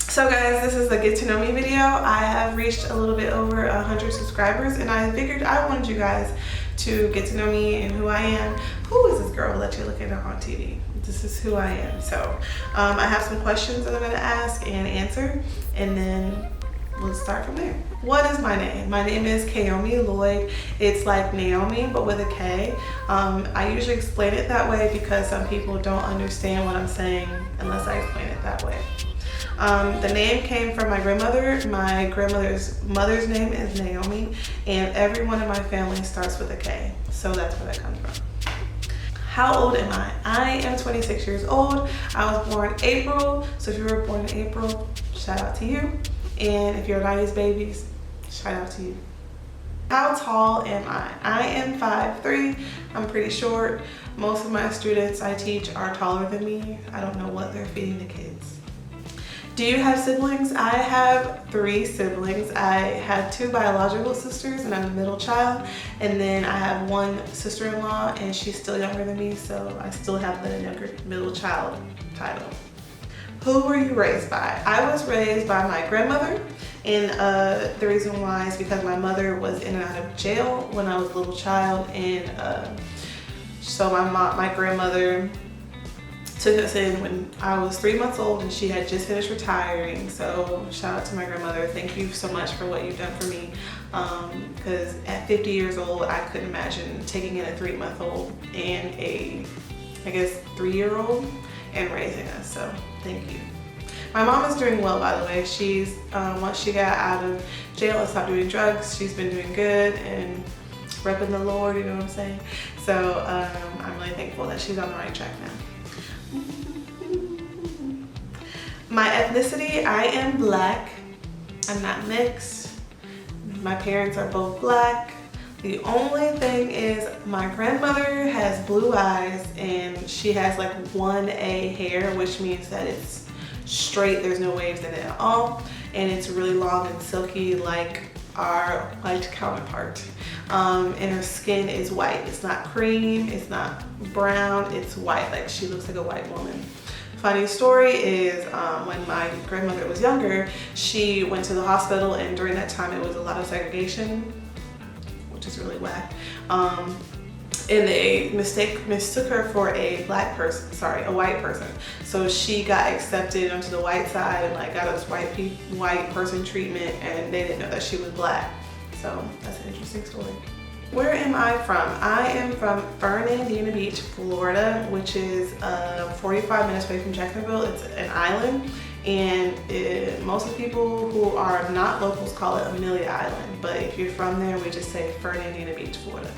So guys, this is a get to know me video. I have reached a little bit over 100 subscribers, and I figured I wanted you guys to get to know me and who I am. Who is this girl that you're looking at on TV? This is who I am. So I have some questions that I'm going to ask and answer, and then let's start from there. What is my name? My name is Yomi Lloyd. It's like Naomi, but with a K. I usually explain it that way because some people don't understand what I'm saying unless I explain it that way. The name came from my grandmother. My grandmother's mother's name is Naomi, and everyone in my family starts with a K. So that's where that comes from. How old am I? I am 26 years old. I was born April, so if you were born in April, shout out to you. And if you're 90s babies, shout out to you. How tall am I? I am 5'3". I'm pretty short. Most of my students I teach are taller than me. I don't know what they're feeding the kids. Do you have siblings? I have 3 siblings. I have 2 biological sisters, and I'm the middle child. And then I have 1 sister-in-law, and she's still younger than me, so I still have the younger middle child title. Who were you raised by? I was raised by my grandmother, and the reason why is because my mother was in and out of jail when I was a little child, and so my grandmother took us in when I was 3 months old, and she had just finished retiring. So shout out to my grandmother. Thank you so much for what you've done for me, because at 50 years old, I couldn't imagine taking in a 3-month-old and a, I guess, 3-year-old and raising us. So thank you. My mom is doing well, by the way. She's once she got out of jail and stopped doing drugs, she's been doing good and repping the Lord, you know what I'm saying? So I'm really thankful that she's on the right track now. My ethnicity, I am black. I'm not mixed. My parents are both black. The only thing is my grandmother has blue eyes, and she has like 1A hair, which means that it's straight, there's no waves in it at all, and it's really long and silky like our white counterpart. And her skin is white. It's not cream, it's not brown, it's white. Like, she looks like a white woman. Funny story is when my grandmother was younger, she went to the hospital, and during that time it was a lot of segregation, which is really whack. And they mistook her for a white person. So she got accepted onto the white side and like got this white person treatment, and they didn't know that she was black. So that's an interesting story. Where am I from? I am from Fernandina Beach, Florida, which is 45 minutes away from Jacksonville. It's an island, and most of the people who are not locals call it Amelia Island, but if you're from there, we just say Fernandina Beach, Florida.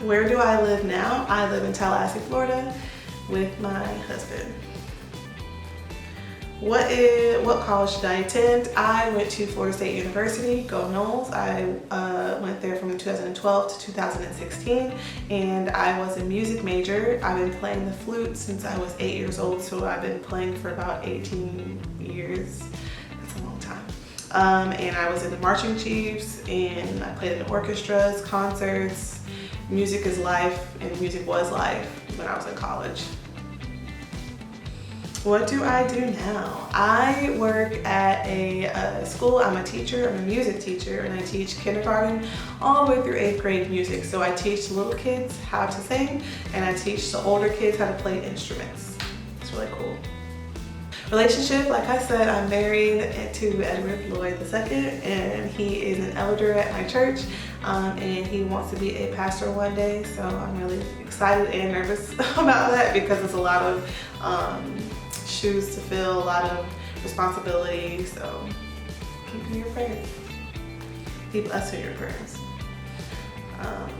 Where do I live now? I live in Tallahassee, Florida with my husband. What college did I attend? I went to Florida State University, go Noles. I went there from 2012 to 2016, and I was a music major. I've been playing the flute since I was 8 years old, so I've been playing for about 18 years. That's a long time. And I was in the marching chiefs, and I played in orchestras, concerts. Music is life, and music was life when I was in college. What do I do now? I work at a school. I'm a teacher. I'm a music teacher, and I teach kindergarten all the way through 8th grade music. So I teach the little kids how to sing, and I teach the older kids how to play instruments. It's really cool. Relationship, like I said, I'm married to Edward Lloyd II, and he is an elder at my church, and he wants to be a pastor one day. So I'm really excited and nervous about that, because it's a lot of shoes to fill, a lot of responsibility. So keep me in your prayers. Keep us in your prayers.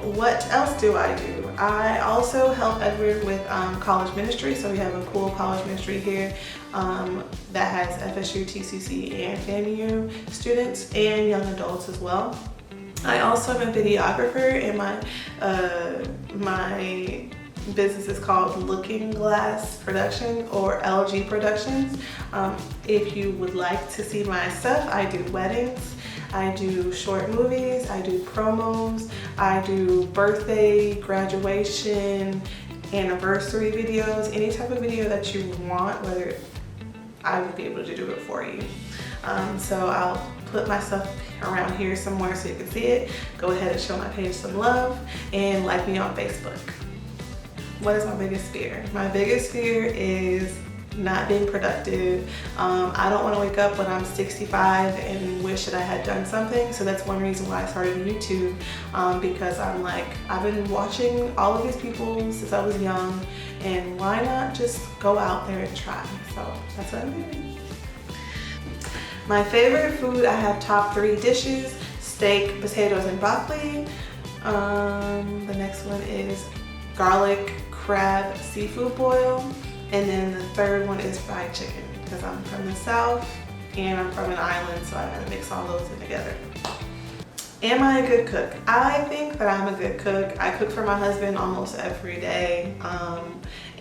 What else do I do? I also help Edward with college ministry. So we have a cool college ministry here that has FSU, TCC, and FAMU students and young adults as well. I also am a videographer, and my business is called Looking Glass Production, or LG Productions. If you would like to see my stuff, I do weddings, I do short movies, I do promos, I do birthday, graduation, anniversary videos, any type of video that you want, whether I would be able to do it for you. So I'll put myself around here somewhere so you can see it. Go ahead and show my page some love and like me on Facebook. What is my biggest fear? My biggest fear is not being productive. I don't want to wake up when I'm 65 and wish that I had done something. So that's one reason why I started YouTube, because I'm like, I've been watching all of these people since I was young, and why not just go out there and try? So that's what I'm doing. My favorite food, I have top 3 dishes: steak, potatoes, and broccoli. The next one is garlic crab seafood boil. And then the third one is fried chicken, because I'm from the South and I'm from an island, so I gotta mix all those in together. Am I a good cook? I think that I'm a good cook. I cook for my husband almost every day,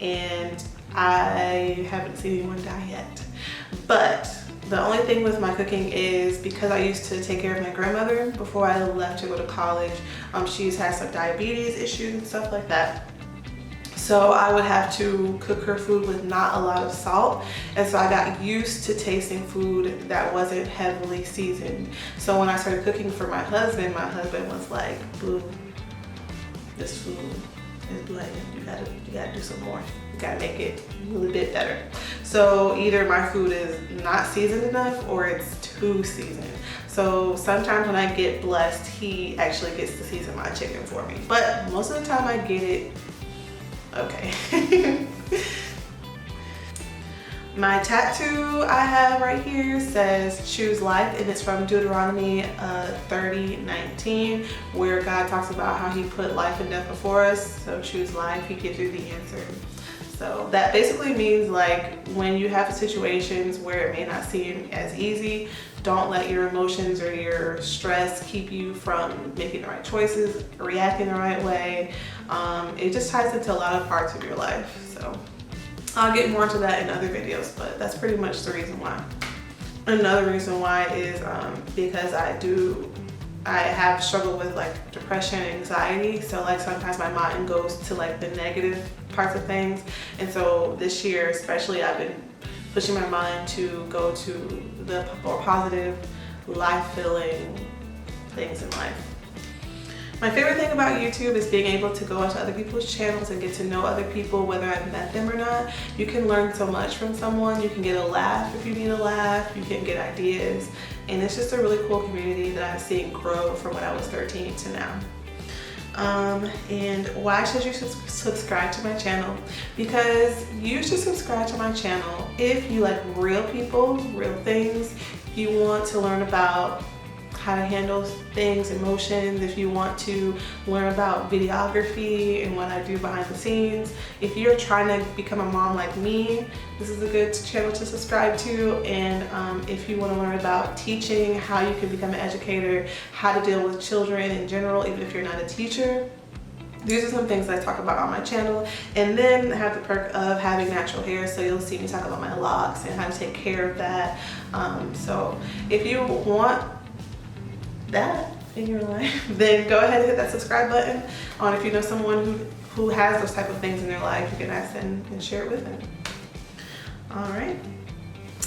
and I haven't seen anyone die yet. But the only thing with my cooking is, because I used to take care of my grandmother before I left to go to college, she's had some diabetes issues and stuff like that. So I would have to cook her food with not a lot of salt. And so I got used to tasting food that wasn't heavily seasoned. So when I started cooking for my husband was like, boo, this food is bland. You gotta do some more. You gotta make it a little bit better. So either my food is not seasoned enough or it's too seasoned. So sometimes when I get blessed, he actually gets to season my chicken for me. But most of the time I get it okay. My tattoo I have right here says choose life, and it's from Deuteronomy 30:19, where God talks about how he put life and death before us. So choose life, he gives you the answer. So that basically means, like, when you have situations where it may not seem as easy, don't let your emotions or your stress keep you from making the right choices, reacting the right way. It just ties into a lot of parts of your life. So I'll get more into that in other videos, but that's pretty much the reason why. Another reason why is because I have struggled with like depression and anxiety. So like sometimes my mind goes to like the negative parts of things. And so this year especially, I've been pushing my mind to go to the more positive, life-filling things in life. My favorite thing about YouTube is being able to go onto other people's channels and get to know other people, whether I've met them or not. You can learn so much from someone. You can get a laugh if you need a laugh. You can get ideas. And it's just a really cool community that I've seen grow from when I was 13 to now. And why should you subscribe to my channel? Because you should subscribe to my channel if you like real people, real things. You want to learn about how to handle things, emotions, if you want to learn about videography and what I do behind the scenes. If you're trying to become a mom like me, this is a good channel to subscribe to. And if you want to learn about teaching, how you can become an educator, how to deal with children in general, even if you're not a teacher, these are some things I talk about on my channel. And then I have the perk of having natural hair, so you'll see me talk about my locks and how to take care of that. So if you want that in your life, then go ahead and hit that subscribe button. If you know someone who has those type of things in their life, you can ask them and share it with them. All right,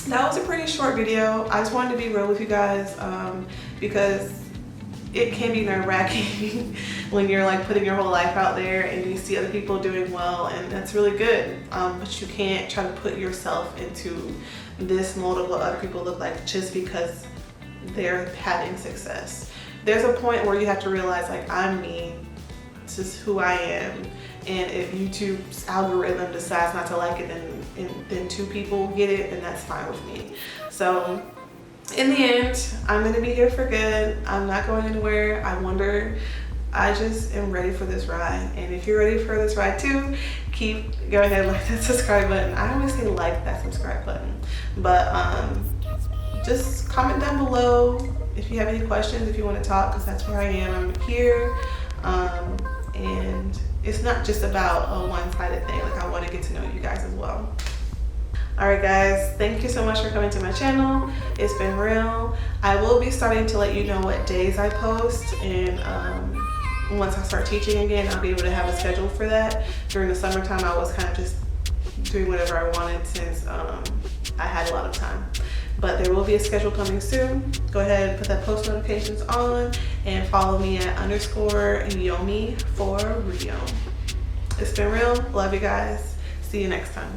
that was a pretty short video. I just wanted to be real with you guys, because it can be nerve-wracking when you're like putting your whole life out there and you see other people doing well, and that's really good, but you can't try to put yourself into this mold of what other people look like just because they're having success. There's a point where you have to realize, like, I'm me, this is who I am, and if YouTube's algorithm decides not to like it, then 2 people get it, then that's fine with me. So in the end, I'm gonna be here for good. I'm not going anywhere. I just am ready for this ride. And if you're ready for this ride too, go ahead and like that subscribe button. I always say like that subscribe button, but just comment down below if you have any questions, if you want to talk, because that's where I am. I'm here, and it's not just about a one-sided thing. Like, I want to get to know you guys as well. All right, guys, thank you so much for coming to my channel. It's been real. I will be starting to let you know what days I post, and once I start teaching again, I'll be able to have a schedule for that. During the summertime, I was kind of just doing whatever I wanted since I had a lot of time. But there will be a schedule coming soon. Go ahead and put that post notifications on and follow me at _Yomi for real. It's been real. Love you guys. See you next time.